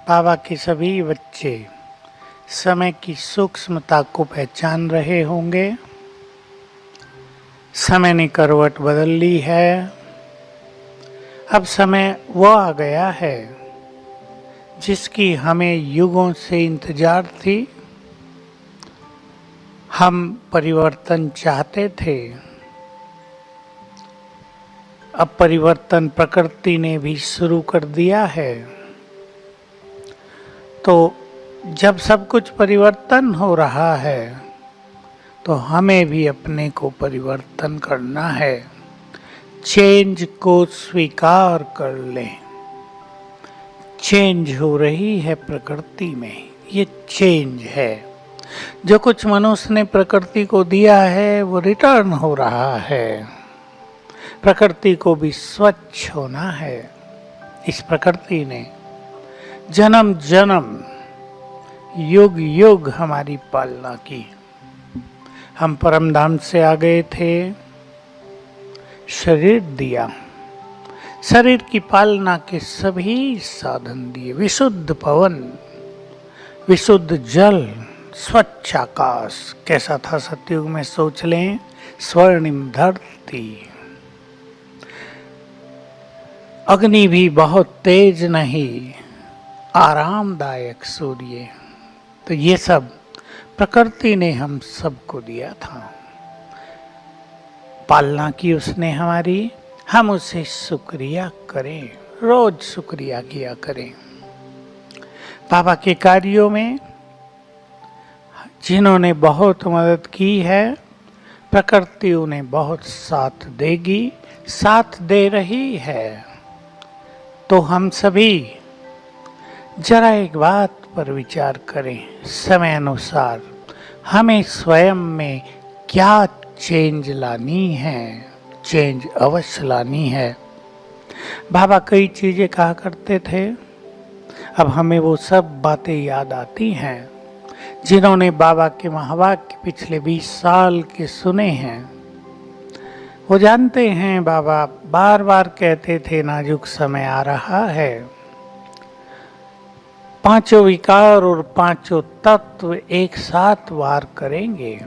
बाबा के सभी बच्चे समय की सूक्ष्मता को पहचान रहे होंगे। समय ने करवट बदल ली है। अब समय वो आ गया है जिसकी हमें युगों से इंतजार थी। हम परिवर्तन चाहते थे। अब परिवर्तन प्रकृति ने भी शुरू कर दिया है। तो जब सब कुछ परिवर्तन हो रहा है तो हमें भी अपने को परिवर्तन करना है। चेंज को स्वीकार कर लें। चेंज हो रही है प्रकृति में, ये चेंज है। जो कुछ मनुष्य ने प्रकृति को दिया है वो रिटर्न हो रहा है। प्रकृति को भी स्वच्छ होना है। इस प्रकृति ने जन्म जन्म युग युग हमारी पालना की। हम परम धाम से आ गए थे, शरीर दिया, शरीर की पालना के सभी साधन दिए। विशुद्ध पवन, विशुद्ध जल, स्वच्छ आकाश। कैसा था सतयुग में, सोच लें। स्वर्णिम धरती, अग्नि भी बहुत तेज नहीं, आरामदायक सूर्य। तो ये सब प्रकृति ने हम सबको दिया था। पालना की उसने हमारी, हम उसे शुक्रिया करें, रोज शुक्रिया किया करें। बाबा के कार्यों में जिन्होंने बहुत मदद की है, प्रकृति उन्हें बहुत साथ देगी, साथ दे रही है। तो हम सभी जरा एक बात पर विचार करें। समय अनुसार हमें स्वयं में क्या चेंज लानी है। चेंज अवश्य लानी है। बाबा कई चीजें कहा करते थे, अब हमें वो सब बातें याद आती हैं जिन्होंने बाबा के महावाक्य पिछले 20 साल के सुने हैं। वो जानते हैं बाबा बार बार कहते थे नाजुक समय आ रहा है। पांचों विकार और पांचों तत्व एक साथ वार करेंगे।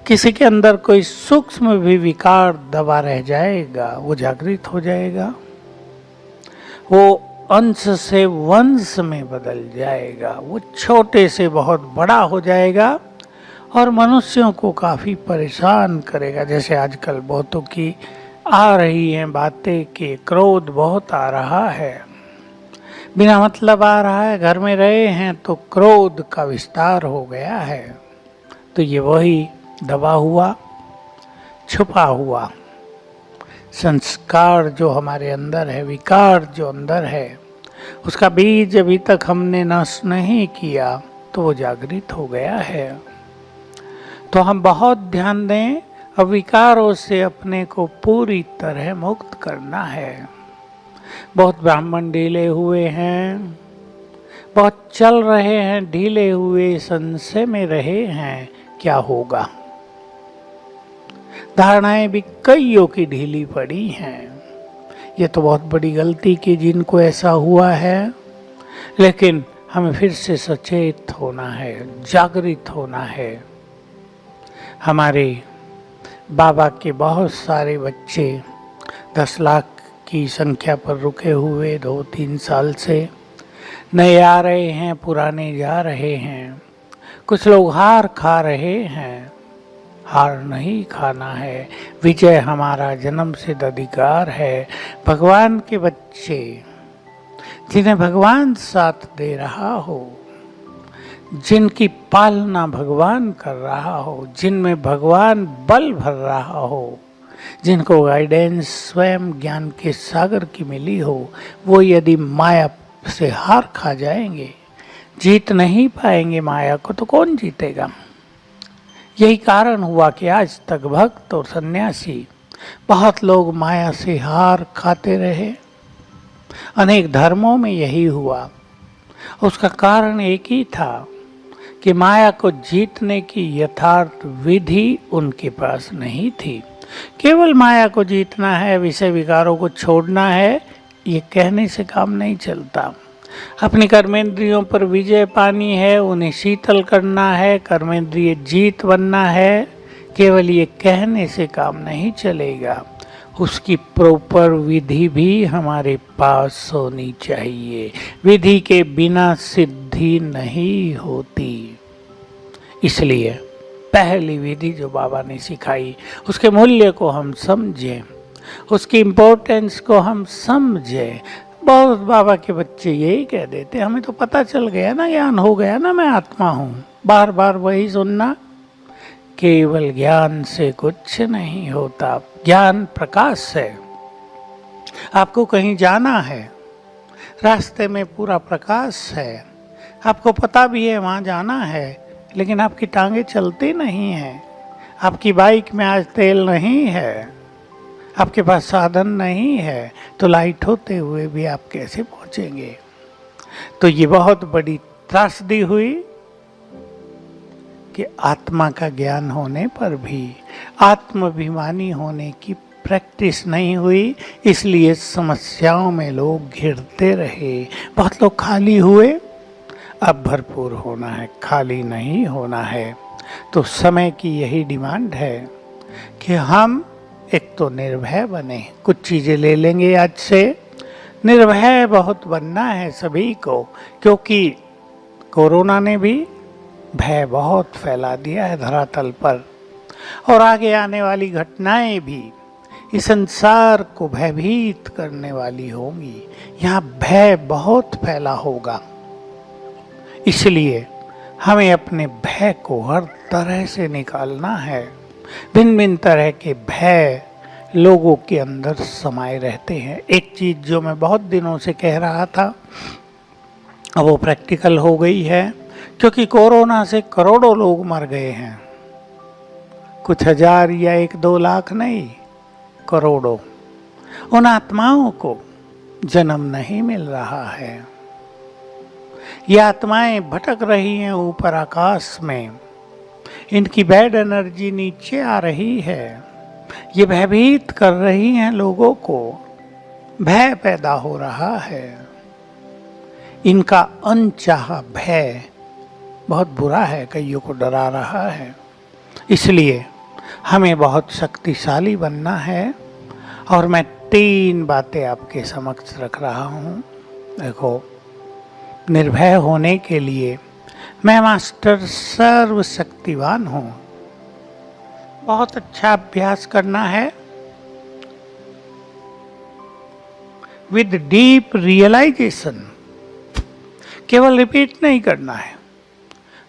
किसी के अंदर कोई सूक्ष्म भी विकार दबा रह जाएगा, वो जागृत हो जाएगा, वो अंश से वंश में बदल जाएगा, वो छोटे से बहुत बड़ा हो जाएगा और मनुष्यों को काफी परेशान करेगा। जैसे आजकल बहुतों की आ रही हैं बातें कि क्रोध बहुत आ रहा है, बिना मतलब आ रहा है। घर में रहे हैं तो क्रोध का विस्तार हो गया है। तो ये वही दबा हुआ, छुपा हुआ संस्कार जो हमारे अंदर है, विकार जो अंदर है, उसका बीज अभी तक हमने नष्ट नहीं किया तो वो जागृत हो गया है। तो हम बहुत ध्यान दें, अब विकारों से अपने को पूरी तरह मुक्त करना है। बहुत ब्राह्मण ढीले हुए हैं, बहुत चल रहे हैं ढीले हुए, संशय में रहे हैं क्या होगा। धारणाएं भी कईयों की ढीली पड़ी हैं। ये तो बहुत बड़ी गलती की जिनको ऐसा हुआ है। लेकिन हमें फिर से सचेत होना है, जागृत होना है। हमारे बाबा के बहुत सारे बच्चे 10 लाख की संख्या पर रुके हुए 2-3 साल से, नए आ रहे हैं, पुराने जा रहे हैं। कुछ लोग हार खा रहे हैं। हार नहीं खाना है, विजय हमारा जन्म सिद्ध अधिकार है। भगवान के बच्चे जिन्हें भगवान साथ दे रहा हो, जिनकी पालना भगवान कर रहा हो, जिनमें भगवान बल भर रहा हो, जिनको गाइडेंस स्वयं ज्ञान के सागर की मिली हो, वो यदि माया से हार खा जाएंगे, जीत नहीं पाएंगे माया को, तो कौन जीतेगा। यही कारण हुआ कि आज तक भक्त और सन्यासी बहुत लोग माया से हार खाते रहे। अनेक धर्मों में यही हुआ। उसका कारण एक ही था कि माया को जीतने की यथार्थ विधि उनके पास नहीं थी। केवल माया को जीतना है, विषय विकारों को छोड़ना है, ये कहने से काम नहीं चलता। अपनी कर्मेंद्रियों पर विजय पानी है, उन्हें शीतल करना है, कर्मेंद्रिय जीत बनना है। केवल ये कहने से काम नहीं चलेगा, उसकी प्रॉपर विधि भी हमारे पास होनी चाहिए। विधि के बिना सिद्धि नहीं होती। इसलिए पहली विधि जो बाबा ने सिखाई, उसके मूल्य को हम समझें, उसकी इम्पोर्टेंस को हम समझें। बहुत बाबा के बच्चे यही कह देते, हमें तो पता चल गया ना, ज्ञान हो गया ना, मैं आत्मा हूँ। बार बार वही सुनना। केवल ज्ञान से कुछ नहीं होता। ज्ञान प्रकाश है। आपको कहीं जाना है, रास्ते में पूरा प्रकाश है, आपको पता भी है वहाँ जाना है, लेकिन आपकी टांगे चलती नहीं हैं, आपकी बाइक में आज तेल नहीं है, आपके पास साधन नहीं है, तो लाइट होते हुए भी आप कैसे पहुंचेंगे? तो ये बहुत बड़ी त्रासदी हुई कि आत्मा का ज्ञान होने पर भी आत्माभिमानी होने की प्रैक्टिस नहीं हुई, इसलिए समस्याओं में लोग घिरते रहे। बहुत लोग खाली हुए। अब भरपूर होना है, खाली नहीं होना है। तो समय की यही डिमांड है कि हम एक तो निर्भय बने। कुछ चीज़ें ले लेंगे आज से। निर्भय बहुत बनना है सभी को, क्योंकि कोरोना ने भी भय बहुत फैला दिया है धरातल पर, और आगे आने वाली घटनाएं भी इस संसार को भयभीत करने वाली होंगी। यहाँ भय बहुत फैला होगा, इसलिए हमें अपने भय को हर तरह से निकालना है। भिन्न भिन्न तरह के भय लोगों के अंदर समाये रहते हैं। एक चीज़ जो मैं बहुत दिनों से कह रहा था, अब वो प्रैक्टिकल हो गई है, क्योंकि कोरोना से करोड़ों लोग मर गए हैं। कुछ हजार या 1-2 लाख नहीं, करोड़ों। उन आत्माओं को जन्म नहीं मिल रहा है। ये आत्माएं भटक रही हैं ऊपर आकाश में, इनकी बैड एनर्जी नीचे आ रही है, ये भयभीत कर रही हैं लोगों को, भय पैदा हो रहा है। इनका अनचाहा भय बहुत बुरा है, कईयों को डरा रहा है। इसलिए हमें बहुत शक्तिशाली बनना है, और मैं 3 बातें आपके समक्ष रख रहा हूँ। देखो, निर्भय होने के लिए मैं मास्टर सर्वशक्तिवान हूँ। बहुत अच्छा अभ्यास करना है, विद डीप रियलाइजेशन। केवल रिपीट नहीं करना है।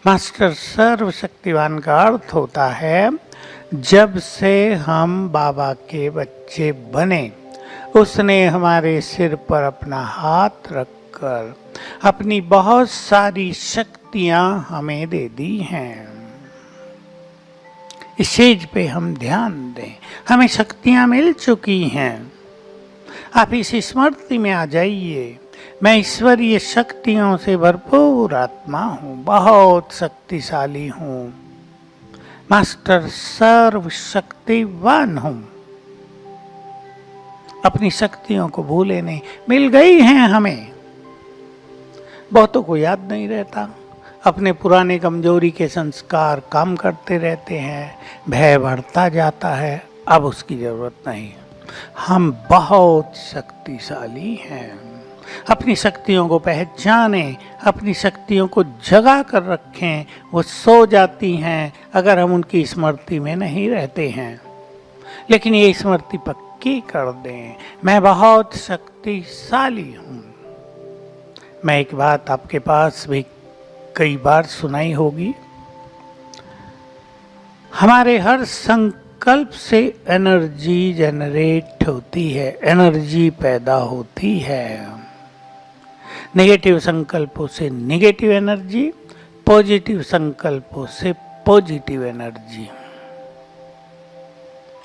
मास्टर सर्वशक्तिवान का अर्थ होता है, जब से हम बाबा के बच्चे बने, उसने हमारे सिर पर अपना हाथ रखकर अपनी बहुत सारी शक्तियां हमें दे दी हैं। इस चीज पे हम ध्यान दें। हमें शक्तियां मिल चुकी हैं। आप इस स्मृति में आ जाइए, मैं ईश्वरीय शक्तियों से भरपूर आत्मा हूँ, बहुत शक्तिशाली हूँ, मास्टर सर्वशक्तिवान हूँ। अपनी शक्तियों को भूले नहीं, मिल गई हैं हमें। बहुतों को याद नहीं रहता, अपने पुराने कमजोरी के संस्कार काम करते रहते हैं, भय बढ़ता जाता है। अब उसकी जरूरत नहीं, हम बहुत शक्तिशाली हैं। अपनी शक्तियों को पहचानें, अपनी शक्तियों को जगा कर रखें। वो सो जाती हैं अगर हम उनकी स्मृति में नहीं रहते हैं, लेकिन ये स्मृति पक्की कर दें, मैं बहुत शक्तिशाली हूँ। मैं एक बात आपके पास भी कई बार सुनाई होगी, हमारे हर संकल्प से एनर्जी जनरेट होती है, एनर्जी पैदा होती है। नेगेटिव संकल्पों से नेगेटिव एनर्जी, पॉजिटिव संकल्पों से पॉजिटिव एनर्जी।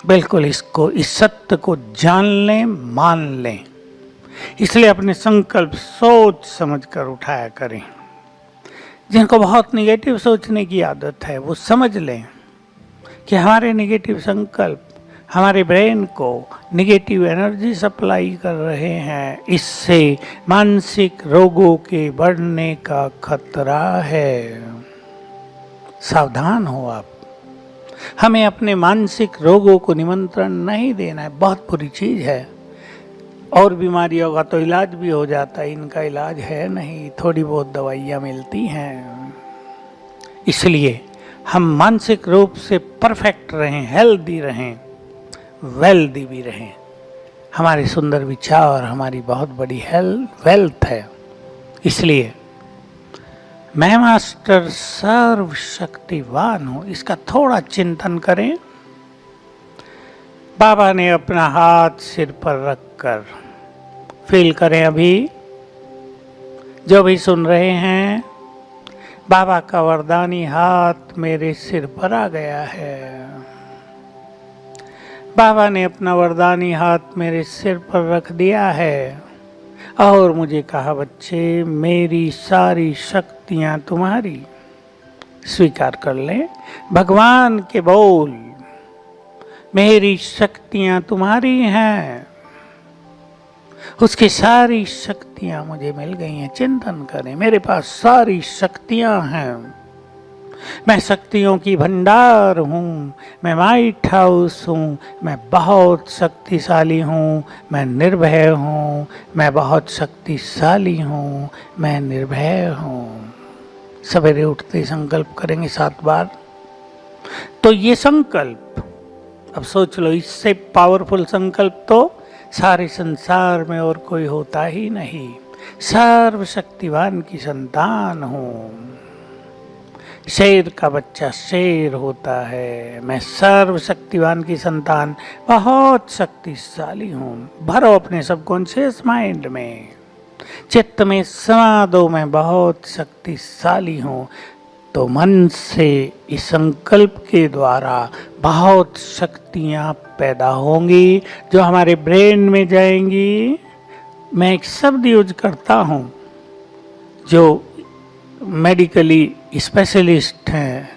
बिल्कुल इसको, इस सत्य को जान लें, मान लें। इसलिए अपने संकल्प सोच समझ कर उठाया करें। जिनको बहुत निगेटिव सोचने की आदत है, वो समझ लें कि हमारे निगेटिव संकल्प हमारे ब्रेन को निगेटिव एनर्जी सप्लाई कर रहे हैं। इससे मानसिक रोगों के बढ़ने का खतरा है। सावधान हो आप। हमें अपने मानसिक रोगों को निमंत्रण नहीं देना है। बहुत बुरी चीज़ है। और बीमारियों का तो इलाज भी हो जाता है, इनका इलाज है नहीं, थोड़ी बहुत दवाइयाँ मिलती हैं। इसलिए हम मानसिक रूप से परफेक्ट रहें, हेल्दी रहें, वेल्दी भी रहें। हमारे सुंदर विचार हमारी बहुत बड़ी वेल्थ है। इसलिए मैं मास्टर सर्वशक्तिवान हूँ, इसका थोड़ा चिंतन करें। बाबा ने अपना हाथ सिर पर रखकर फील करें। अभी जो भी सुन रहे हैं, बाबा का वरदानी हाथ मेरे सिर पर आ गया है। बाबा ने अपना वरदानी हाथ मेरे सिर पर रख दिया है और मुझे कहा, बच्चे मेरी सारी शक्तियां तुम्हारी। स्वीकार कर लें भगवान के बोल, मेरी शक्तियां तुम्हारी हैं। उसकी सारी शक्तियां मुझे मिल गई हैं। चिंतन करें, मेरे पास सारी शक्तियां हैं। मैं शक्तियों की भंडार हूँ। मैं माइट हाउस हूँ। मैं बहुत शक्तिशाली हूँ। मैं निर्भय हूँ। मैं बहुत शक्तिशाली हूँ। मैं निर्भय हूँ। सवेरे उठते संकल्प करेंगे 7 बार। तो ये संकल्प, अब सोच लो, इससे पावरफुल संकल्प तो सारे संसार में और कोई होता ही नहीं। सर्वशक्तिवान की संतान हूँ। शेर का बच्चा शेर होता है। मैं सर्वशक्तिवान की संतान बहुत शक्तिशाली हूँ। भरो अपने सबकॉन्शियस माइंड में, चित्त में समा दो, मैं बहुत शक्तिशाली हूँ। तो मन से इस संकल्प के द्वारा बहुत शक्तियाँ पैदा होंगी जो हमारे ब्रेन में जाएंगी। मैं एक शब्द यूज करता हूँ, जो मेडिकली स्पेशलिस्ट हैं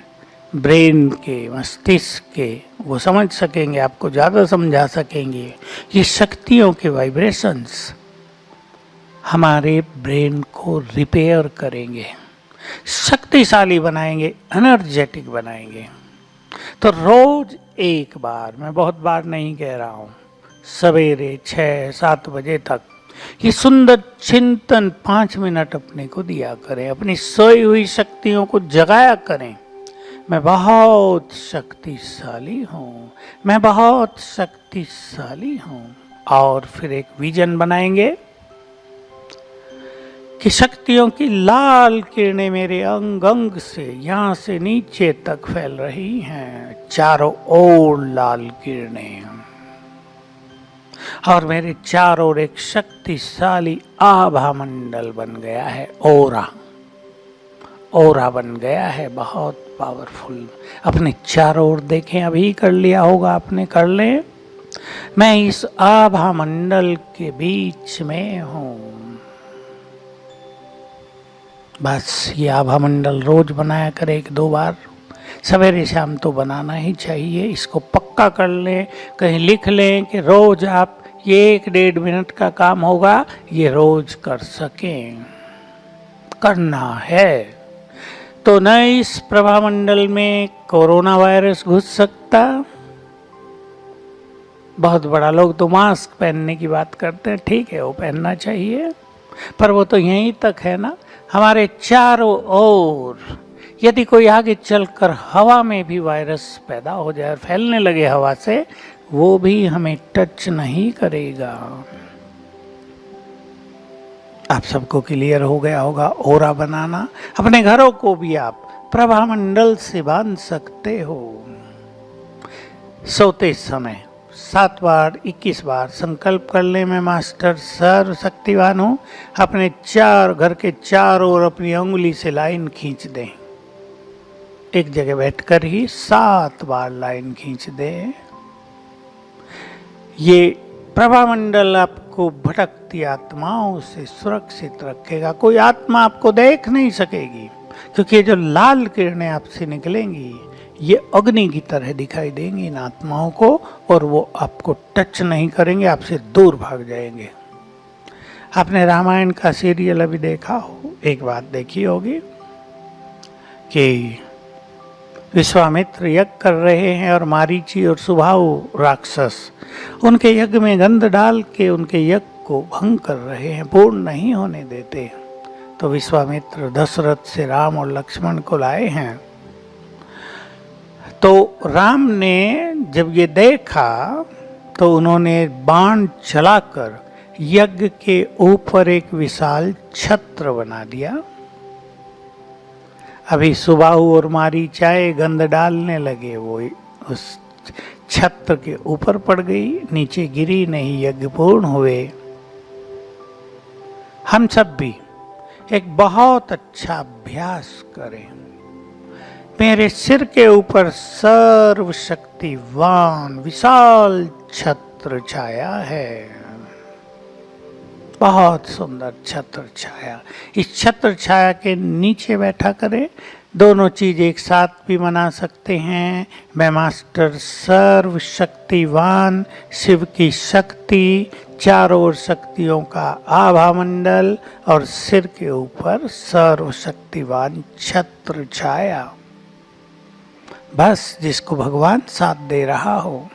ब्रेन के, मस्तिष्क के, वो समझ सकेंगे, आपको ज़्यादा समझा सकेंगे। ये शक्तियों के वाइब्रेशंस हमारे ब्रेन को रिपेयर करेंगे, शक्तिशाली बनाएंगे, एनर्जेटिक बनाएंगे। तो रोज एक बार, मैं बहुत बार नहीं कह रहा हूँ, सवेरे 6-7 बजे तक ये सुंदर चिंतन 5 मिनट अपने को दिया करें। अपनी सोई हुई शक्तियों को जगाया करें। मैं बहुत शक्तिशाली हूँ। मैं बहुत शक्तिशाली हूँ। और फिर एक विजन बनाएंगे कि शक्तियों की लाल किरणें मेरे अंग अंग से, यहाँ से नीचे तक फैल रही हैं, चारों ओर लाल किरणें। और मेरे चारों ओर एक शक्तिशाली आभा मंडल बन गया है। ओरा बन गया है, बहुत पावरफुल। अपने चारों ओर देखें, अभी कर लिया होगा आपने, कर लें। मैं इस आभा मंडल के बीच में हूँ। बस ये आभा मंडल रोज बनाया करें 1-2 बार। सवेरे शाम तो बनाना ही चाहिए। इसको पक्का कर लें, कहीं लिख लें कि रोज आप ये 1-1.5 मिनट का काम होगा, ये रोज कर सकें। करना है तो न इस प्रभामंडल में कोरोना वायरस घुस सकता। बहुत बड़ा, लोग तो मास्क पहनने की बात करते हैं, ठीक है वो पहनना चाहिए, पर वो तो यहीं तक है ना। हमारे चारों ओर यदि कोई आगे चलकर हवा में भी वायरस पैदा हो जाए और फैलने लगे हवा से, वो भी हमें टच नहीं करेगा। आप सबको क्लियर हो गया होगा। ओरा बनाना, अपने घरों को भी आप प्रभामंडल से बांध सकते हो। सोते समय 7 बार 21 बार संकल्प कर ले, मैं मास्टर सर्वशक्तिवान हूँ। अपने घर के चारों ओर अपनी उंगली से लाइन खींच दें। एक जगह बैठकर ही 7 बार लाइन खींच दें। ये प्रभामंडल आपको भटकती आत्माओं से सुरक्षित रखेगा। कोई आत्मा आपको देख नहीं सकेगी, क्योंकि ये जो लाल किरणें आपसे निकलेंगी, ये अग्नि की तरह दिखाई देंगी इन आत्माओं को, और वो आपको टच नहीं करेंगे, आपसे दूर भाग जाएंगे। आपने रामायण का सीरियल अभी देखा हो, एक बात देखी होगी कि विश्वामित्र यज्ञ कर रहे हैं और मारीची और सुबाहु राक्षस उनके यज्ञ में गंध डाल के उनके यज्ञ को भंग कर रहे हैं, पूर्ण नहीं होने देते। तो विश्वामित्र दशरथ से राम और लक्ष्मण को लाए हैं। तो राम ने जब ये देखा तो उन्होंने बाण चलाकर यज्ञ के ऊपर एक विशाल छत्र बना दिया। अभी सुबाहु और मारीचाए गंध डालने लगे, वो उस छत्र के ऊपर पड़ गई, नीचे गिरी नहीं, यज्ञ पूर्ण हुए। हम सब भी एक बहुत अच्छा अभ्यास करें। मेरे सिर के ऊपर सर्वशक्तिवान विशाल छत्र छाया है, बहुत सुंदर छत्र छाया। इस छत्र छाया के नीचे बैठा करें। दोनों चीज एक साथ भी मना सकते हैं। मैं मास्टर सर्वशक्तिवान शिव की शक्ति, चारों ओर शक्तियों का आभा मंडल और सिर के ऊपर सर्वशक्तिवान छत्र छाया। बस जिसको भगवान साथ दे रहा हो,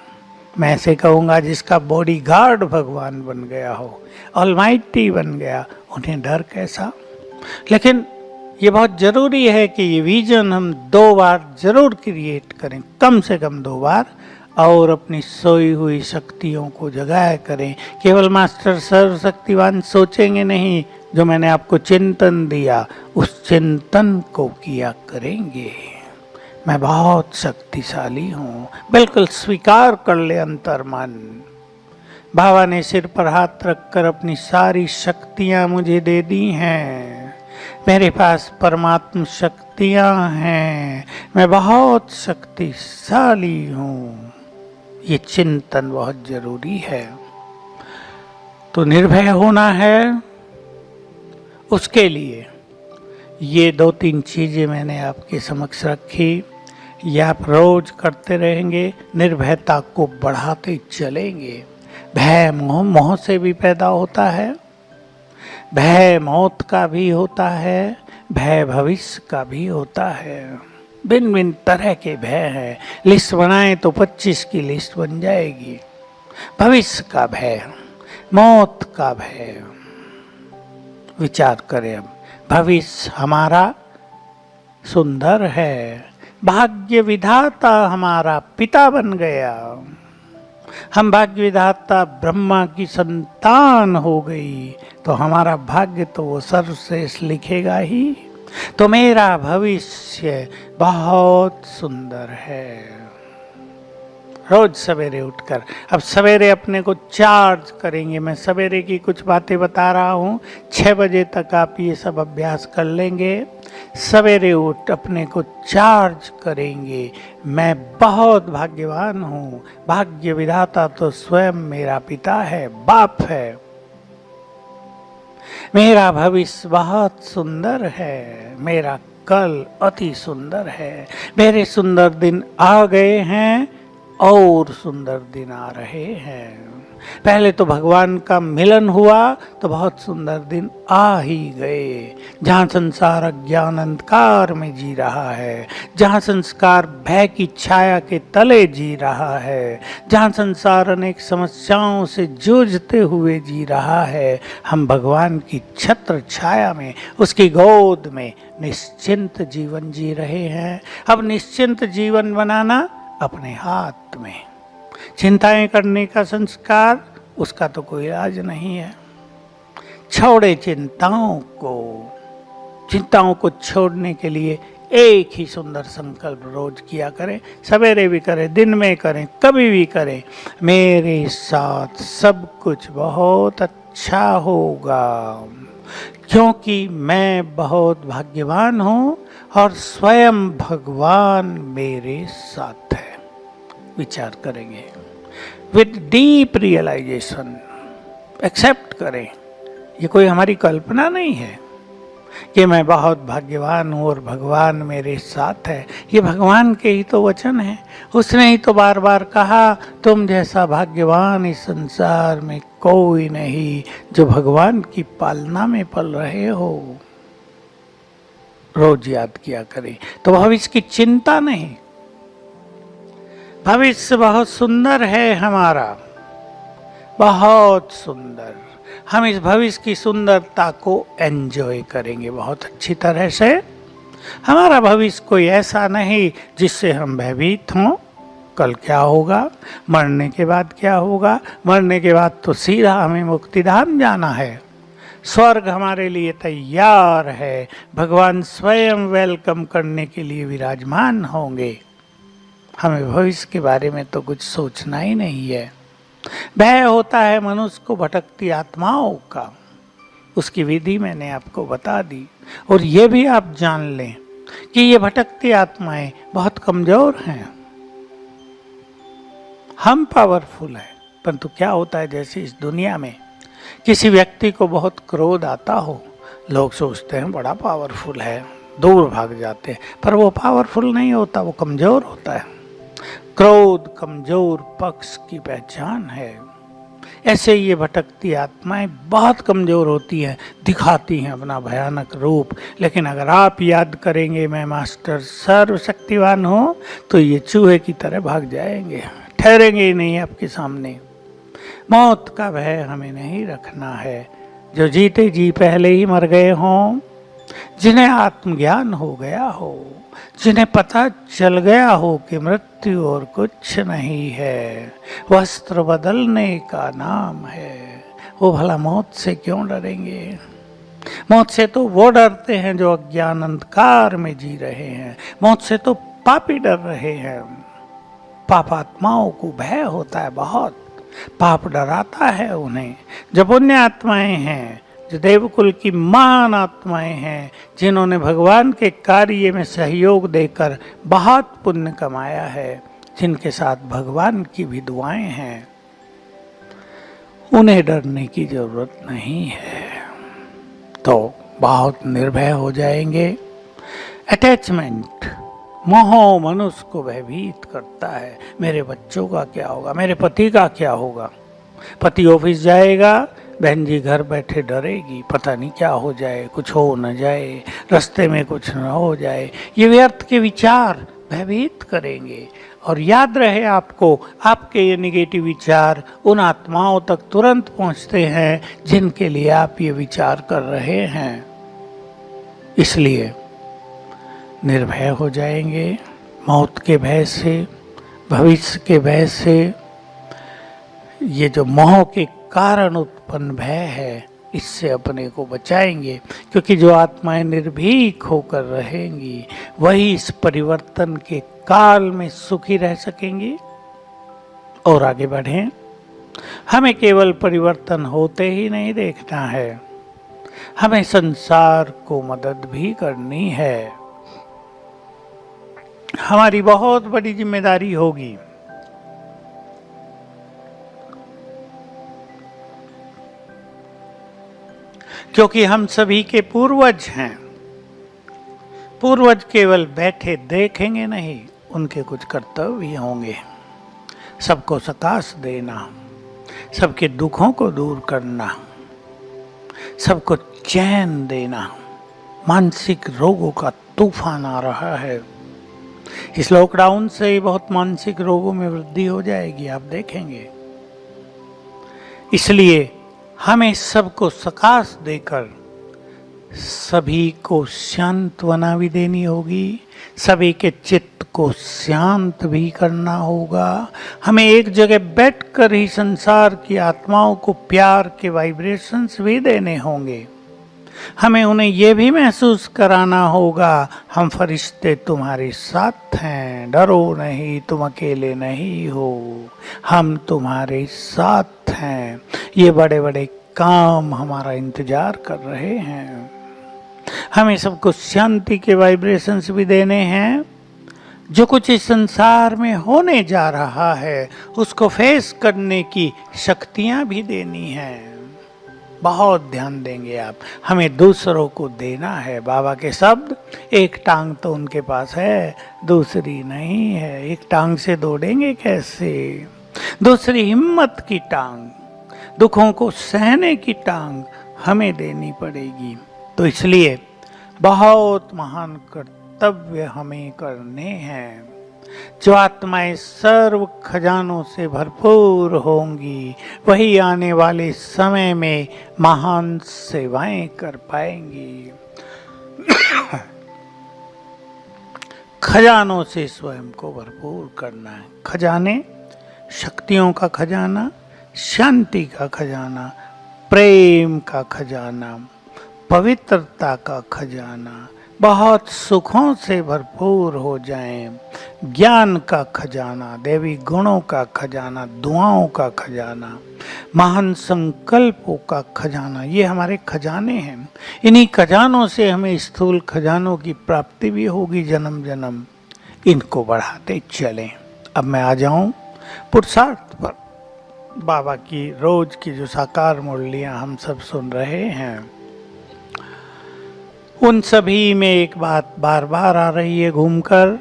मैं ऐसे कहूँगा जिसका बॉडीगार्ड भगवान बन गया हो, ऑलमाइटी बन गया, उन्हें डर कैसा। लेकिन ये बहुत ज़रूरी है कि ये विजन हम 2 बार ज़रूर क्रिएट करें, कम से कम 2 बार, और अपनी सोई हुई शक्तियों को जगाया करें। केवल मास्टर सर्वशक्तिवान सोचेंगे नहीं, जो मैंने आपको चिंतन दिया उस चिंतन को किया करेंगे। मैं बहुत शक्तिशाली हूँ, बिल्कुल स्वीकार कर ले अंतर्मन। बाबा ने सिर पर हाथ रखकर अपनी सारी शक्तियाँ मुझे दे दी हैं। मेरे पास परमात्म शक्तियाँ हैं, मैं बहुत शक्तिशाली हूँ। ये चिंतन बहुत जरूरी है। तो निर्भय होना है, उसके लिए ये 2-3 चीजें मैंने आपके समक्ष रखी। ये आप रोज करते रहेंगे, निर्भयता को बढ़ाते चलेंगे। भय मोह से भी पैदा होता है, भय मौत का भी होता है, भय भविष्य का भी होता है। भिन्न भिन्न तरह के भय हैं। लिस्ट बनाएं तो 25 की लिस्ट बन जाएगी। भविष्य का भय, मौत का भय। विचार करें अब, भविष्य हमारा सुंदर है, भाग्य विधाता हमारा पिता बन गया, हम भाग्य विधाता ब्रह्मा की संतान हो गई, तो हमारा भाग्य तो वो सर्वश्रेष्ठ लिखेगा ही। तो मेरा भविष्य बहुत सुंदर है। रोज सवेरे उठकर, अब सवेरे अपने को चार्ज करेंगे। मैं सवेरे की कुछ बातें बता रहा हूँ, 6 बजे तक आप ये सब अभ्यास कर लेंगे। सवेरे उठ अपने को चार्ज करेंगे। मैं बहुत भाग्यवान हूँ, भाग्य विधाता तो स्वयं मेरा पिता है, बाप है। मेरा भविष्य बहुत सुंदर है, मेरा कल अति सुंदर है, मेरे सुंदर दिन आ गए हैं और सुंदर दिन आ रहे हैं। पहले तो भगवान का मिलन हुआ तो बहुत सुंदर दिन आ ही गए। जहाँ संसार अज्ञान अंधकार में जी रहा है, जहाँ संस्कार भय की छाया के तले जी रहा है, जहाँ संसार अनेक समस्याओं से जूझते हुए जी रहा है, हम भगवान की छत्र छाया में, उसकी गोद में निश्चिंत जीवन जी रहे हैं। अब निश्चिंत जीवन बनाना अपने हाथ में। चिंताएं करने का संस्कार, उसका तो कोई इलाज नहीं है। छोड़े चिंताओं को। चिंताओं को छोड़ने के लिए एक ही सुंदर संकल्प रोज किया करें, सवेरे भी करें, दिन में करें, कभी भी करें। मेरे साथ सब कुछ बहुत अच्छा होगा, क्योंकि मैं बहुत भाग्यवान हूँ और स्वयं भगवान मेरे साथ है। विचार करेंगे विद डीप रियलाइजेशन। एक्सेप्ट करें, ये कोई हमारी कल्पना नहीं है, कि मैं बहुत भाग्यवान हूँ और भगवान मेरे साथ है। ये भगवान के ही तो वचन है। उसने ही तो बार बार कहा, तुम जैसा भाग्यवान इस संसार में कोई नहीं जो भगवान की पालना में पल रहे हो। रोज याद किया करें तो भविष्य की चिंता नहीं। भविष्य बहुत सुंदर है हमारा, बहुत सुंदर। हम इस भविष्य की सुंदरता को एंजॉय करेंगे बहुत अच्छी तरह से। हमारा भविष्य कोई ऐसा नहीं जिससे हम भयभीत हों। कल क्या होगा, मरने के बाद क्या होगा? मरने के बाद तो सीधा हमें मुक्तिधाम जाना है। स्वर्ग हमारे लिए तैयार है। भगवान स्वयं वेलकम करने के लिए विराजमान होंगे। हमें भविष्य के बारे में तो कुछ सोचना ही नहीं है। भय होता है मनुष्य को भटकती आत्माओं का। उसकी विधि मैंने आपको बता दी। और ये भी आप जान लें कि ये भटकती आत्माएं बहुत कमजोर हैं। हम पावरफुल हैं, परंतु क्या होता है, जैसे इस दुनिया में किसी व्यक्ति को बहुत क्रोध आता हो, लोग सोचते हैं बड़ा पावरफुल है, दूर भाग जाते हैं। पर वो पावरफुल नहीं होता, वो कमजोर होता है। क्रोध कमजोर पक्ष की पहचान है। ऐसे ये भटकती आत्माएं बहुत कमजोर होती हैं, दिखाती हैं अपना भयानक रूप। लेकिन अगर आप याद करेंगे मैं मास्टर सर्वशक्तिवान हूँ, तो ये चूहे की तरह भाग जाएंगे, ठहरेंगे ही नहीं आपके सामने। मौत का भय हमें नहीं रखना है। जो जीते जी पहले ही मर गए हों, जिन्हें आत्मज्ञान हो गया हो, जिन्हें पता चल गया हो कि मृत्यु और कुछ नहीं है, वस्त्र बदलने का नाम है, वो भला मौत से क्यों डरेंगे? मौत से तो वो डरते हैं जो अज्ञान अंधकार में जी रहे हैं। मौत से तो पापी डर रहे हैं। पापात्माओं को भय होता है बहुत। पाप डराता है उन्हें। जो पुण्य आत्माएं हैं, जो देवकुल की महान आत्माएं हैं, जिन्होंने भगवान के कार्य में सहयोग देकर बहुत पुण्य कमाया है, जिनके साथ भगवान की भी दुआएं हैं, उन्हें डरने की जरूरत नहीं है। तो बहुत निर्भय हो जाएंगे। अटैचमेंट, मोह मनुष्य को भयभीत करता है। मेरे बच्चों का क्या होगा, मेरे पति का क्या होगा? पति ऑफिस जाएगा, बहन जी घर बैठे डरेगी, पता नहीं क्या हो जाए, कुछ हो न जाए, रास्ते में कुछ न हो जाए। ये व्यर्थ के विचार भयभीत करेंगे। और याद रहे आपको, आपके ये निगेटिव विचार उन आत्माओं तक तुरंत पहुंचते हैं जिनके लिए आप ये विचार कर रहे हैं। इसलिए निर्भय हो जाएंगे। मौत के भय से, भविष्य के भय से, ये जो मोह के कारण उत्पन्न भय है, इससे अपने को बचाएंगे। क्योंकि जो आत्माएं निर्भीक होकर रहेंगी, वही इस परिवर्तन के काल में सुखी रह सकेंगी और आगे बढ़ें। हमें केवल परिवर्तन होते ही नहीं देखना है, हमें संसार को मदद भी करनी है। हमारी बहुत बड़ी जिम्मेदारी होगी। क्योंकि हम सभी के पूर्वज हैं। पूर्वज केवल बैठे देखेंगे नहीं, उनके कुछ कर्तव्य भी होंगे। सबको सकाश देना, सबके दुखों को दूर करना, सबको चैन देना। मानसिक रोगों का तूफान आ रहा है। इस लॉकडाउन से बहुत मानसिक रोगों में वृद्धि हो जाएगी, आप देखेंगे। इसलिए हमें सबको सकाश देकर सभी को सांत्वना भी देनी होगी, सभी के चित्त को शांत भी करना होगा। हमें एक जगह बैठकर ही संसार की आत्माओं को प्यार के वाइब्रेशंस भी देने होंगे। हमें उन्हें यह भी महसूस कराना होगा, हम फरिश्ते तुम्हारे साथ हैं, डरो नहीं, तुम अकेले नहीं हो, हम तुम्हारे साथ हैं। ये बड़े बड़े काम हमारा इंतजार कर रहे हैं। हमें सबको शांति के वाइब्रेशंस भी देने हैं। जो कुछ इस संसार में होने जा रहा है, उसको फेस करने की शक्तियां भी देनी हैं। बहुत ध्यान देंगे आप। हमें दूसरों को देना है। बाबा के शब्द, एक टांग तो उनके पास है, दूसरी नहीं है। एक टांग से दौड़ेंगे कैसे? दूसरी हिम्मत की टांग, दुखों को सहने की टांग हमें देनी पड़ेगी। तो इसलिए बहुत महान कर्तव्य हमें करने हैं। जो आत्माएं सर्व खजानों से भरपूर होंगी, वही आने वाले समय में महान सेवाएं कर पाएंगी। खजानों से स्वयं को भरपूर करना है। खजाने, शक्तियों का खजाना, शांति का खजाना, प्रेम का खजाना, पवित्रता का खजाना, बहुत सुखों से भरपूर हो जाएं, ज्ञान का खजाना, देवी गुणों का खजाना, दुआओं का खजाना, महान संकल्पों का खजाना, ये हमारे खजाने हैं। इन्हीं खजानों से हमें स्थूल खजानों की प्राप्ति भी होगी जन्म जन्म। इनको बढ़ाते चलें। अब मैं आ जाऊं पुरुषार्थ पर। बाबा की रोज की जो साकार मुरलियां हम सब सुन रहे हैं, उन सभी में एक बात बार बार आ रही है घूमकर,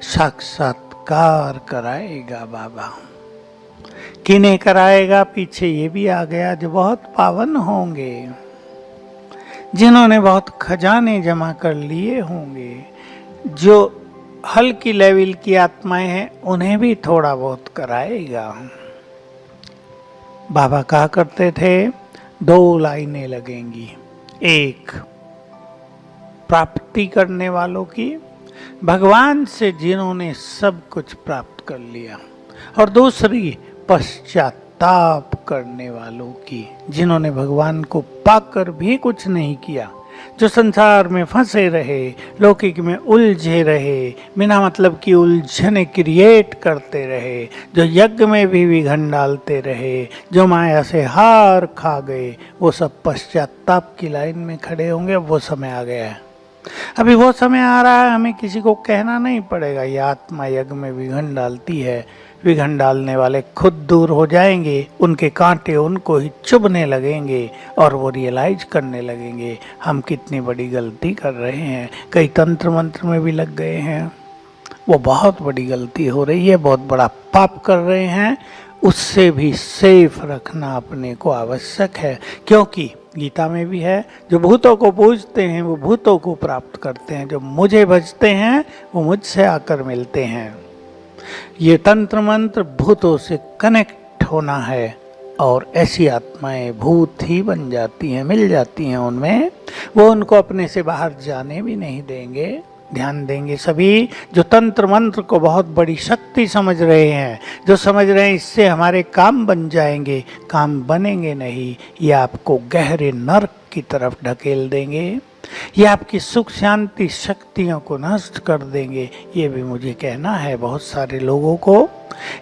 साक्षात्कार कराएगा बाबा। किन्हें कराएगा? पीछे ये भी आ गया, जो बहुत पावन होंगे, जिन्होंने बहुत खजाने जमा कर लिए होंगे, जो हल्की लेवल की आत्माएं हैं, उन्हें भी थोड़ा बहुत कराएगा। बाबा कहा करते थे, 2 लाइनें लगेंगी। एक प्राप्ति करने वालों की, भगवान से जिन्होंने सब कुछ प्राप्त कर लिया, और दूसरी पश्चाताप करने वालों की, जिन्होंने भगवान को पाकर भी कुछ नहीं किया, जो संसार में फंसे रहे, लौकिक में उलझे रहे, बिना मतलब की उलझने क्रिएट करते रहे, जो यज्ञ में भी विघन डालते रहे, जो माया से हार खा गए, वो सब पश्चाताप की लाइन में खड़े होंगे। अब वो समय आ गया है। अभी वो समय आ रहा है, हमें किसी को कहना नहीं पड़ेगा ये आत्मा यज्ञ में विघन डालती है। विघन डालने वाले खुद दूर हो जाएंगे, उनके कांटे उनको ही चुभने लगेंगे और वो रियलाइज करने लगेंगे हम कितनी बड़ी गलती कर रहे हैं। कई तंत्र मंत्र में भी लग गए हैं, वो बहुत बड़ी गलती हो रही है, बहुत बड़ा पाप कर रहे हैं। उससे भी सेफ रखना अपने को आवश्यक है, क्योंकि गीता में भी है, जो भूतों को पूजते हैं वो भूतों को प्राप्त करते हैं, जो मुझे भजते हैं वो मुझसे आकर मिलते हैं। ये तंत्र मंत्र भूतों से कनेक्ट होना है, और ऐसी आत्माएं भूत ही बन जाती हैं, मिल जाती हैं उनमें, वो उनको अपने से बाहर जाने भी नहीं देंगे। ध्यान देंगे सभी जो तंत्र मंत्र को बहुत बड़ी शक्ति समझ रहे हैं, जो समझ रहे हैं इससे हमारे काम बन जाएंगे। काम बनेंगे नहीं, ये आपको गहरे नर्क की तरफ ढकेल देंगे, ये आपकी सुख शांति शक्तियों को नष्ट कर देंगे। ये भी मुझे कहना है बहुत सारे लोगों को।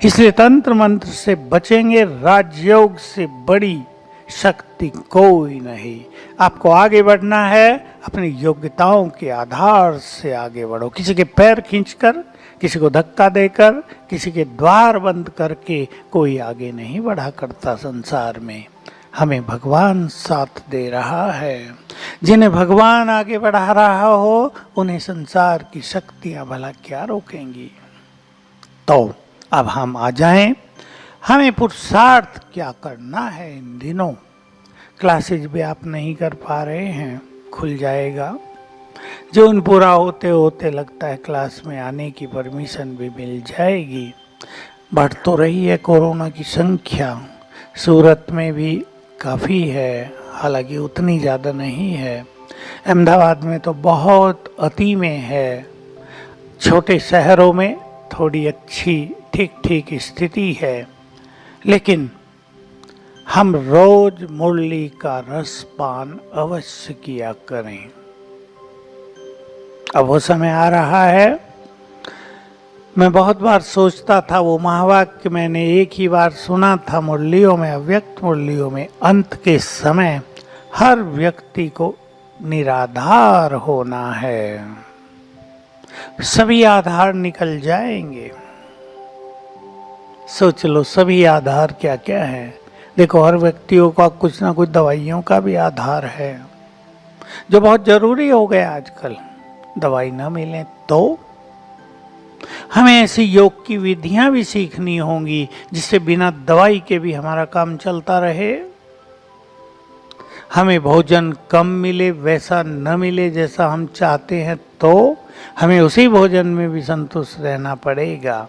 इसलिए तंत्र मंत्र से बचेंगे। राजयोग से बड़ी शक्ति कोई नहीं। आपको आगे बढ़ना है, अपनी योग्यताओं के आधार से आगे बढ़ो। किसी के पैर खींचकर, किसी को धक्का देकर, किसी के द्वार बंद करके कोई आगे नहीं बढ़ा करता संसार में। हमें भगवान साथ दे रहा है। जिन्हें भगवान आगे बढ़ा रहा हो, उन्हें संसार की शक्तियां भला क्या रोकेंगी। तो अब हम आ जाएं, हमें पुरुषार्थ क्या करना है इन दिनों। क्लासेज भी आप नहीं कर पा रहे हैं, खुल जाएगा। जून पूरा होते होते लगता है क्लास में आने की परमिशन भी मिल जाएगी। बढ़ तो रही है कोरोना की संख्या, सूरत में भी काफ़ी है, हालांकि उतनी ज़्यादा नहीं है। अहमदाबाद में तो बहुत अति में है। छोटे शहरों में थोड़ी अच्छी ठीक ठीक स्थिति है, लेकिन हम रोज मुरली का रसपान अवश्य किया करें। अब वो समय आ रहा है। मैं बहुत बार सोचता था, वो महावाक्य मैंने एक ही बार सुना था मुरलियों में, अव्यक्त मुरलियों में, अंत के समय हर व्यक्ति को निराधार होना है। सभी आधार निकल जाएंगे। सोच लो सभी आधार क्या क्या है। देखो, हर व्यक्तियों का कुछ ना कुछ दवाइयों का भी आधार है, जो बहुत जरूरी हो गया आजकल। दवाई ना मिले तो हमें ऐसी योग की विधियां भी सीखनी होंगी जिससे बिना दवाई के भी हमारा काम चलता रहे। हमें भोजन कम मिले, वैसा न मिले जैसा हम चाहते हैं, तो हमें उसी भोजन में भी संतुष्ट रहना पड़ेगा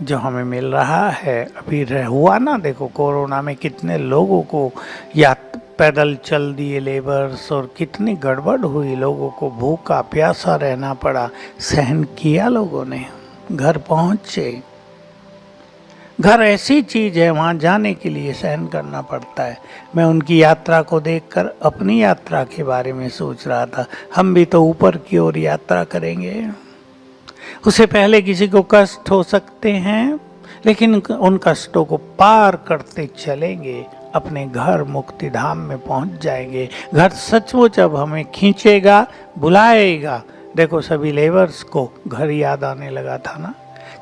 जो हमें मिल रहा है। अभी हुआ ना, देखो कोरोना में कितने लोगों को या पैदल चल दिए लेबर्स, और कितनी गड़बड़ हुई, लोगों को भूखा प्यासा रहना पड़ा, सहन किया लोगों ने, घर पहुंचे। घर ऐसी चीज है, वहां जाने के लिए सहन करना पड़ता है। मैं उनकी यात्रा को देखकर अपनी यात्रा के बारे में सोच रहा था, हम भी तो ऊपर की ओर यात्रा करेंगे। उससे पहले किसी को कष्ट हो सकते हैं, लेकिन उन कष्टों को पार करते चलेंगे, अपने घर मुक्ति धाम में पहुंच जाएंगे। घर सचमुच अब हमें खींचेगा, बुलाएगा। देखो, सभी लेबर्स को घर याद आने लगा था ना,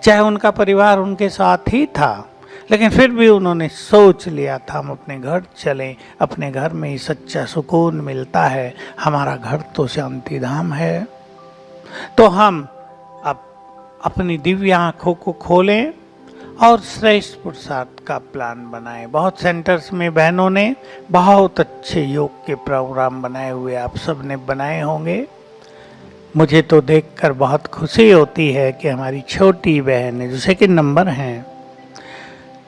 चाहे उनका परिवार उनके साथ ही था, लेकिन फिर भी उन्होंने सोच लिया था हम अपने घर चलें, अपने घर में ही सच्चा सुकून मिलता है, हमारा घर तो शांति धाम है। तो हम अब अपनी दिव्य आंखों को खोलें और श्रेष्ठ पुरुषार्थ का प्लान बनाएं। बहुत सेंटर्स में बहनों ने बहुत अच्छे योग के प्रोग्राम बनाए हुए आप सब ने बनाए होंगे। मुझे तो देखकर बहुत खुशी होती है कि हमारी छोटी बहनें जो सेकंड नंबर हैं,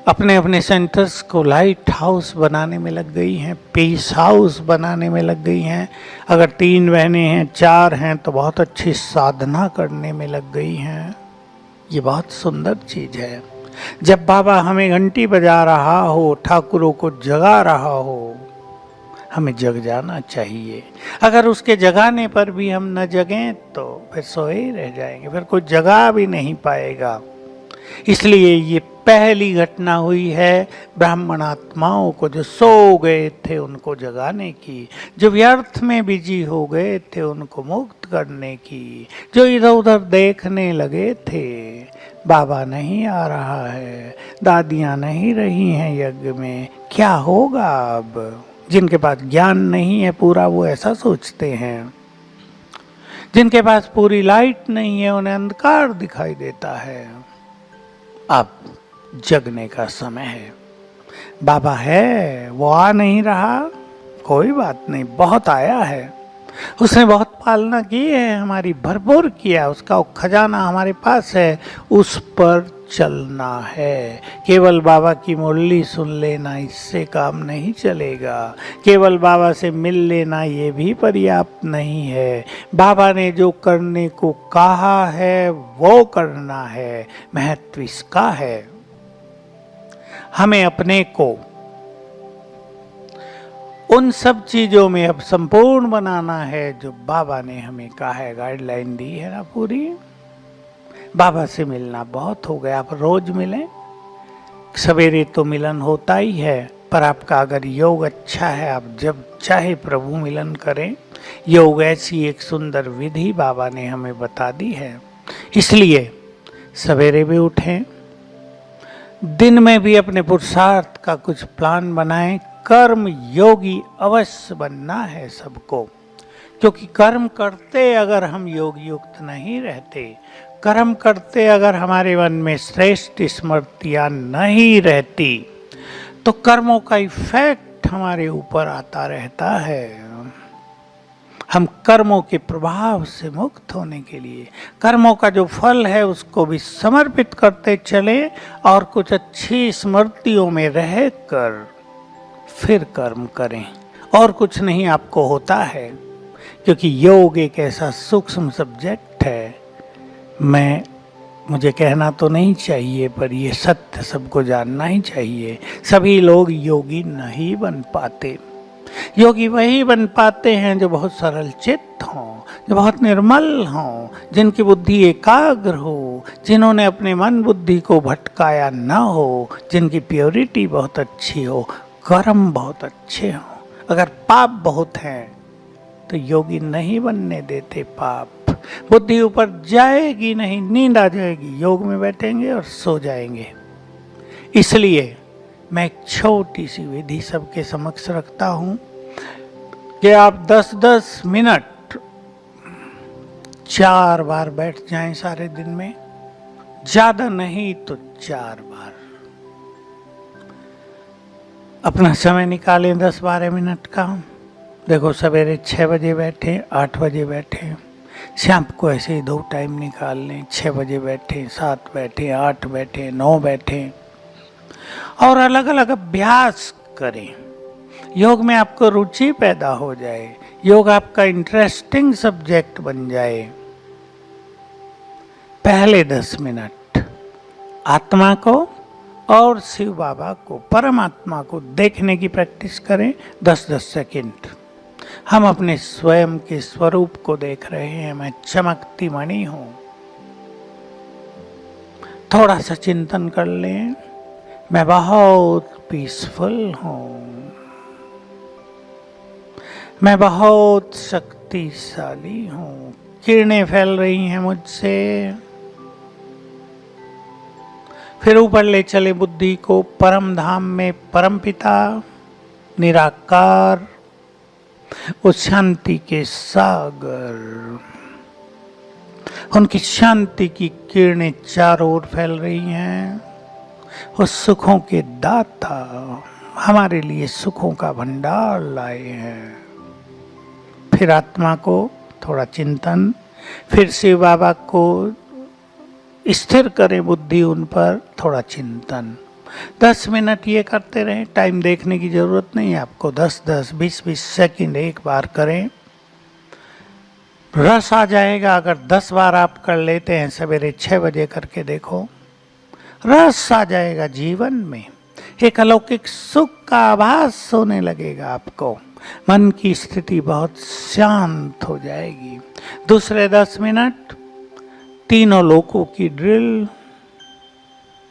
अपने अपने सेंटर्स को लाइट हाउस बनाने में लग गई हैं, पीस हाउस बनाने में लग गई हैं। अगर 3 बहनें हैं, 4 हैं, तो बहुत अच्छी साधना करने में लग गई हैं। ये बहुत सुंदर चीज है। जब बाबा हमें घंटी बजा रहा हो, ठाकुरों को जगा रहा हो, हमें जग जाना चाहिए। अगर उसके जगाने पर भी हम न जगें तो फिर सोए ही रह जाएंगे, फिर कोई जगा भी नहीं पाएगा। इसलिए ये पहली घटना हुई है ब्राह्मण आत्माओं को, जो सो गए थे उनको जगाने की, जो व्यर्थ में बिजी हो गए थे उनको मुक्त करने की, जो इधर उधर देखने लगे थे बाबा नहीं आ रहा है, दादियां नहीं रही हैं यज्ञ में, क्या होगा अब। जिनके पास ज्ञान नहीं है पूरा, वो ऐसा सोचते हैं। जिनके पास पूरी लाइट नहीं है, उन्हें अंधकार दिखाई देता है। अब जगने का समय है। बाबा है, वो आ नहीं रहा, कोई बात नहीं, बहुत आया है, उसने बहुत पालना की है, हमारी भरपूर किया, उसका खजाना हमारे पास है, उस पर चलना है। केवल बाबा की मुरली सुन लेना, इससे काम नहीं चलेगा। केवल बाबा से मिल लेना ये भी पर्याप्त नहीं है। बाबा ने जो करने को कहा है वो करना है, महत्व इसका है। हमें अपने को उन सब चीजों में अब संपूर्ण बनाना है जो बाबा ने हमें कहा है, गाइडलाइन दी है ना पूरी। बाबा से मिलना बहुत हो गया, आप रोज मिलें। सवेरे तो मिलन होता ही है, पर आपका अगर योग अच्छा है, आप जब चाहे प्रभु मिलन करें। योग ऐसी एक सुंदर विधि बाबा ने हमें बता दी है। इसलिए सवेरे भी उठें, दिन में भी अपने पुरुषार्थ का कुछ प्लान बनाएं। कर्म योगी अवश्य बनना है सबको, क्योंकि कर्म करते अगर हम योग युक्त नहीं रहते, कर्म करते अगर हमारे मन में श्रेष्ठ स्मृतियां नहीं रहती, तो कर्मों का इफेक्ट हमारे ऊपर आता रहता है। हम कर्मों के प्रभाव से मुक्त होने के लिए कर्मों का जो फल है उसको भी समर्पित करते चले, और कुछ अच्छी स्मृतियों में रहकर फिर कर्म करें। और कुछ नहीं आपको होता है, क्योंकि योग एक ऐसा सूक्ष्म सब्जेक्ट है। मुझे कहना तो नहीं चाहिए, पर ये सत्य सबको जानना ही चाहिए। सभी लोग योगी नहीं बन पाते। योगी वही बन पाते हैं जो बहुत सरल चित्त हों, जो बहुत निर्मल हों, जिनकी बुद्धि एकाग्र हो, जिन्होंने अपने मन बुद्धि को भटकाया न हो, जिनकी प्योरिटी बहुत अच्छी हो, कर्म बहुत अच्छे हों। अगर पाप बहुत हैं तो योगी नहीं बनने देते पाप। बुद्धि ऊपर जाएगी नहीं, नींद आ जाएगी, योग में बैठेंगे और सो जाएंगे। इसलिए मैं एक छोटी सी विधि सबके समक्ष रखता हूं कि आप 10-10 मिनट 4 बार बैठ जाएं सारे दिन में, ज्यादा नहीं तो 4 बार अपना समय निकालें 10-12 मिनट का। देखो सवेरे 6 बजे बैठे, 8 बजे बैठे, शाम को ऐसे ही 2 टाइम निकाल लें, 6 बजे बैठे, 7 बैठे, 8 बैठे, 9 बैठे, और अलग अलग अभ्यास करें। योग में आपको रुचि पैदा हो जाए, योग आपका इंटरेस्टिंग सब्जेक्ट बन जाए। पहले 10 मिनट आत्मा को और शिव बाबा को, परमात्मा को देखने की प्रैक्टिस करें। 10-10 सेकंड हम अपने स्वयं के स्वरूप को देख रहे हैं। मैं चमकती मणि हूं। थोड़ा सा चिंतन कर लें, मैं बहुत पीसफुल हूं, मैं बहुत शक्तिशाली हूं, किरणें फैल रही हैं मुझसे। फिर ऊपर ले चले बुद्धि को परम धाम में, परम पिता निराकार, उस शांति के सागर, उनकी शांति की किरणें चारों ओर फैल रही हैं। उस सुखों के दाता हमारे लिए सुखों का भंडार लाए हैं। फिर आत्मा को थोड़ा चिंतन, फिर शिव बाबा को स्थिर करें बुद्धि उन पर, थोड़ा चिंतन। 10 मिनट ये करते रहें, टाइम देखने की जरूरत नहीं है आपको। 10-10, 20-20 सेकंड एक बार करें, रस आ जाएगा। अगर 10 बार आप कर लेते हैं, सवेरे 6 बजे करके देखो, रस आ जाएगा जीवन में। एक अलौकिक सुख का आभास होने लगेगा आपको, मन की स्थिति बहुत शांत हो जाएगी। दूसरे 10 मिनट तीनों लोकों की ड्रिल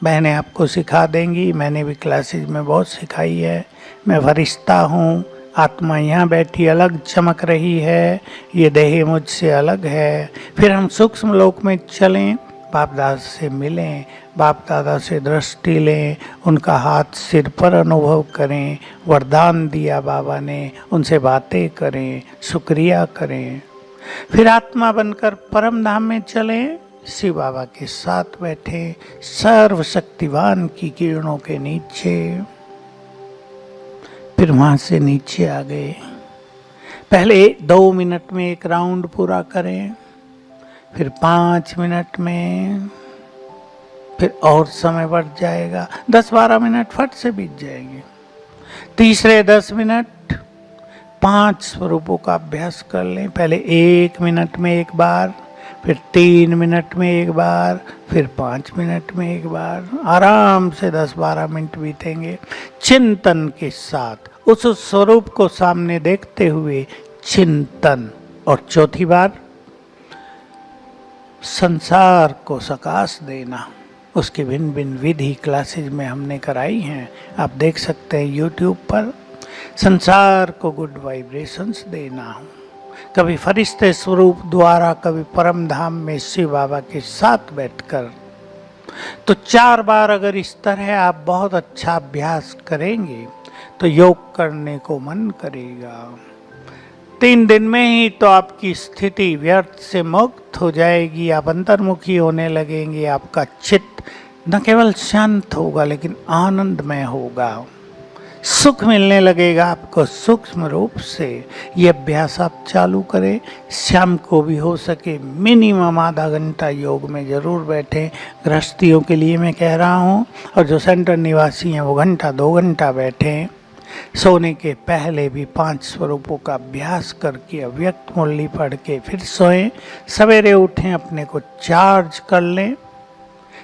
बहनें आपको सिखा देंगी। मैंने भी क्लासेज में बहुत सिखाई है। मैं फरिश्ता हूँ, आत्मा यहाँ बैठी अलग चमक रही है, ये देह मुझसे अलग है। फिर हम सूक्ष्म लोक में चलें, बाप दादा से मिलें, बाप दादा से दृष्टि लें, उनका हाथ सिर पर अनुभव करें। वरदान दिया बाबा ने, उनसे बातें करें, शुक्रिया करें। फिर आत्मा बनकर परम धाम में चलें, शिव बाबा के साथ बैठे सर्वशक्तिवान की किरणों के नीचे। फिर वहां से नीचे आ गए। पहले 2 मिनट में एक राउंड पूरा करें, फिर 5 मिनट में, फिर और समय बढ़ जाएगा, 10-12 मिनट फट से बीत जाएंगे। तीसरे 10 मिनट 5 स्वरूपों का अभ्यास कर लें। पहले 1 मिनट में एक बार, फिर 3 मिनट में एक बार, फिर 5 मिनट में एक बार। आराम से 10-12 मिनट बीतेंगे चिंतन के साथ, उस स्वरूप को सामने देखते हुए चिंतन। और चौथी बार संसार को सकाश देना। उसकी भिन्न भिन्न विधि क्लासेज में हमने कराई हैं, आप देख सकते हैं यूट्यूब पर। संसार को गुड वाइब्रेशंस देना, कभी फरिश्ते स्वरूप द्वारा, कभी परम धाम में शिव बाबा के साथ बैठकर। तो 4 बार अगर इस तरह आप बहुत अच्छा अभ्यास करेंगे तो योग करने को मन करेगा। 3 दिन में ही तो आपकी स्थिति व्यर्थ से मुक्त हो जाएगी, आप अंतर्मुखी होने लगेंगे। आपका चित्त न केवल शांत होगा लेकिन आनंदमय होगा, सुख मिलने लगेगा आपको सूक्ष्म रूप से। ये अभ्यास आप चालू करें। शाम को भी हो सके मिनिमम आधा घंटा योग में ज़रूर बैठें। गृहस्थियों के लिए मैं कह रहा हूँ, और जो सेंटर निवासी हैं वो 1-2 घंटा बैठें। सोने के पहले भी 5 स्वरूपों का अभ्यास करके अव्यक्त मुरली पढ़ के फिर सोएं। सवेरे उठें, अपने को चार्ज कर लें।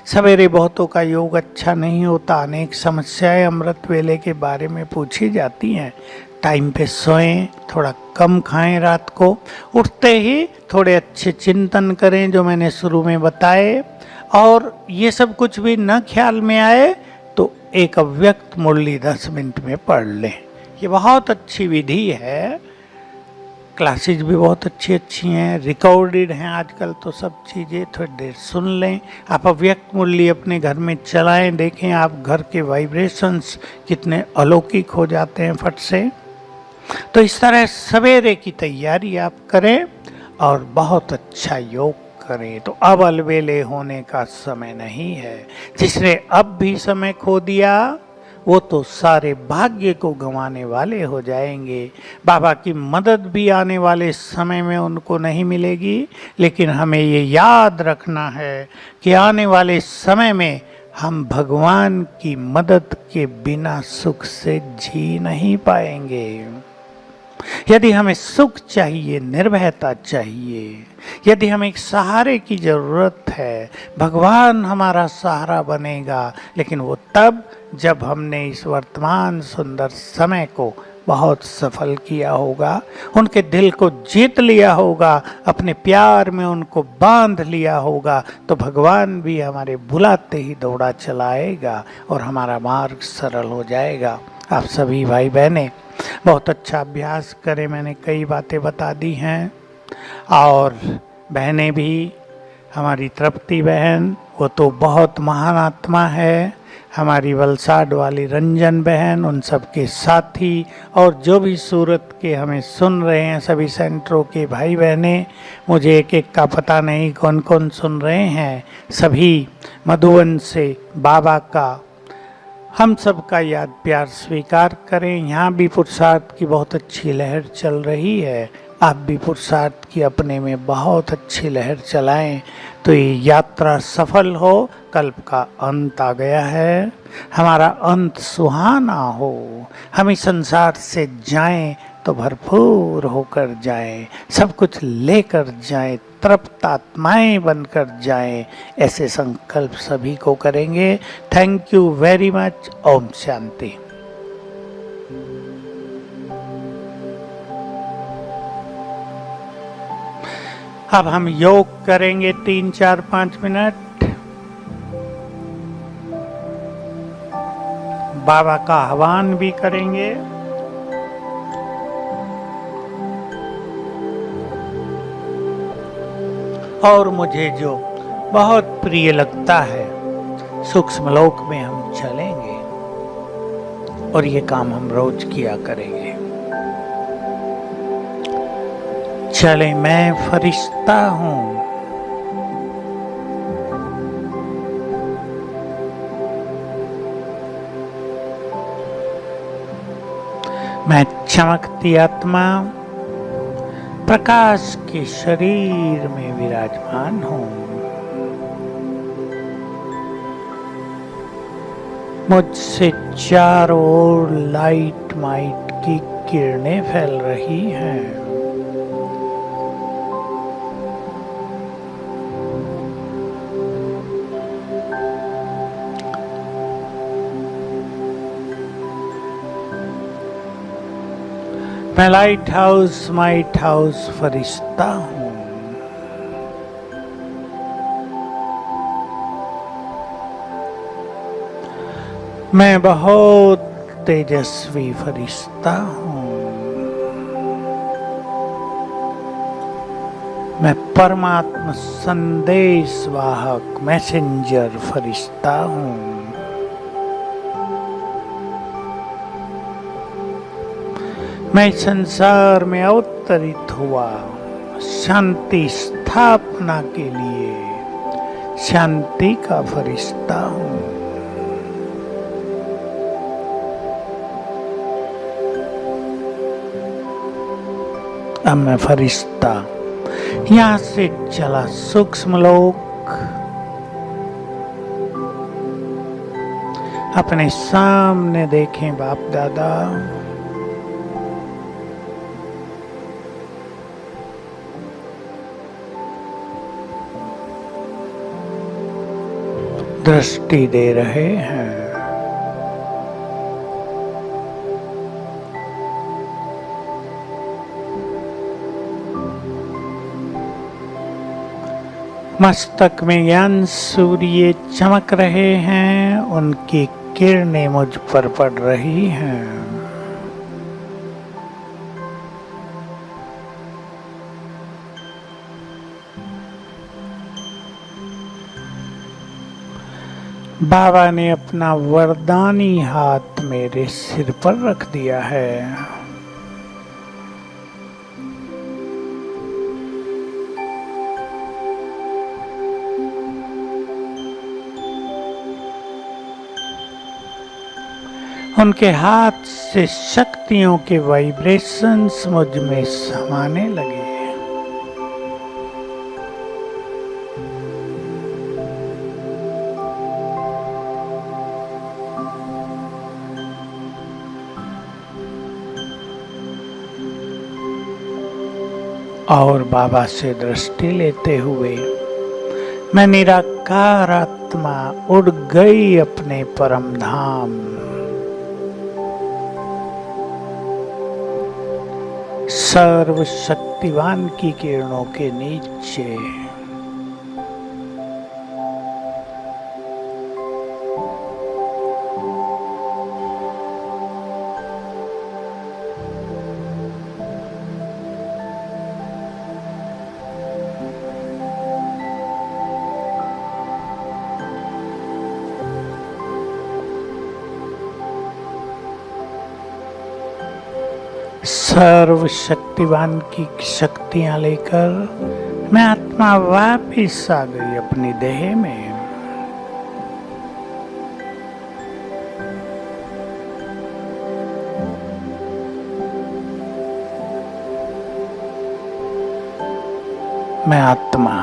सवेरे बहुतों का योग अच्छा नहीं होता, अनेक समस्याएं अमृत वेले के बारे में पूछी जाती हैं। टाइम पे सोएं, थोड़ा कम खाएं, रात को उठते ही थोड़े अच्छे चिंतन करें जो मैंने शुरू में बताए। और ये सब कुछ भी न ख्याल में आए तो एक अव्यक्त मुरली 10 मिनट में पढ़ लें। ये बहुत अच्छी विधि है। क्लासेज भी बहुत अच्छी अच्छी हैं, रिकॉर्डेड हैं आजकल तो सब चीज़ें, थोड़ी देर सुन लें। आप अव्यक्त मुरली अपने घर में चलाएं, देखें आप घर के वाइब्रेशंस कितने अलौकिक हो जाते हैं फट से। तो इस तरह सवेरे की तैयारी आप करें और बहुत अच्छा योग करें। तो अब अलबेले होने का समय नहीं है। जिसने अब भी समय खो दिया वो तो सारे भाग्य को गंवाने वाले हो जाएंगे। बाबा की मदद भी आने वाले समय में उनको नहीं मिलेगी। लेकिन हमें ये याद रखना है कि आने वाले समय में हम भगवान की मदद के बिना सुख से जी नहीं पाएंगे। यदि हमें सुख चाहिए, निर्भयता चाहिए, यदि हमें एक सहारे की जरूरत है, भगवान हमारा सहारा बनेगा, लेकिन वो तब जब हमने इस वर्तमान सुंदर समय को बहुत सफल किया होगा, उनके दिल को जीत लिया होगा, अपने प्यार में उनको बांध लिया होगा, तो भगवान भी हमारे बुलाते ही दौड़ा चलाएगा और हमारा मार्ग सरल हो जाएगा। आप सभी भाई बहनें बहुत अच्छा अभ्यास करें। मैंने कई बातें बता दी हैं। और बहनें भी, हमारी तृप्ति बहन वो तो बहुत महान आत्मा है, हमारी वलसाड वाली रंजन बहन, उन सब के साथी, और जो भी सूरत के हमें सुन रहे हैं सभी सेंटरों के भाई बहनें, मुझे एक एक का पता नहीं कौन कौन सुन रहे हैं, सभी मधुबन से बाबा का हम सब का याद प्यार स्वीकार करें। यहाँ भी पुरुषार्थ की बहुत अच्छी लहर चल रही है, आप भी पुरुषार्थ की अपने में बहुत अच्छी लहर चलाएं, तो ये यात्रा सफल हो। कल्प का अंत आ गया है, हमारा अंत सुहाना हो, हम इस संसार से जाएं तो भरपूर होकर जाएं, सब कुछ लेकर जाएं, तृप्त आत्माएं बनकर जाएं। ऐसे संकल्प सभी को करेंगे। Thank you very much. ओम शांति। अब हम योग करेंगे 3, 4, 5 मिनट। बाबा का आह्वान भी करेंगे। और मुझे जो बहुत प्रिय लगता है, सूक्ष्म लोक में हम चलेंगे और ये काम हम रोज किया करेंगे। चले, मैं फरिश्ता हूं, मैं चमकती आत्मा प्रकाश के शरीर में विराजमान हूं। मुझसे चारों ओर लाइट माइट की किरणें फैल रही हैं। मैं लाइट हाउस माइट हाउस फरिश्ता हूं। मैं बहुत तेजस्वी फरिश्ता हूं। मैं परमात्मा संदेश वाहक मैसेंजर फरिश्ता हूं। मैं संसार में अवतरित हुआ शांति स्थापना के लिए, शांति का फरिश्ता हूं। अब मैं फरिश्ता यहां से चला सूक्ष्म लोक, अपने सामने देखें बाप दादा, दृष्टि दे रहे हैं। मस्तक में ज्ञान सूर्य चमक रहे हैं, उनकी किरणें मुझ पर पड़ रही हैं। बाबा ने अपना वरदानी हाथ मेरे सिर पर रख दिया है। उनके हाथ से शक्तियों के वाइब्रेशंस मुझ में समाने लगे। और बाबा से दृष्टि लेते हुए मैं निराकार आत्मा उड़ गई अपने परम धाम। सर्वशक्तिवान की किरणों के नीचे। सर्वशक्तिवान की शक्तियां लेकर मैं आत्मा वापिस आ गई अपनी देह में। मैं आत्मा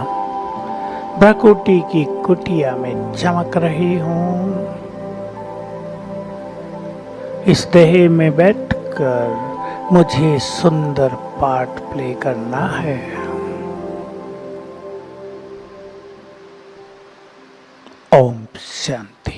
प्रकृति की कुटिया में चमक रही हूँ। इस देह में बैठकर मुझे सुंदर पार्ट प्ले करना है। ओम शांति।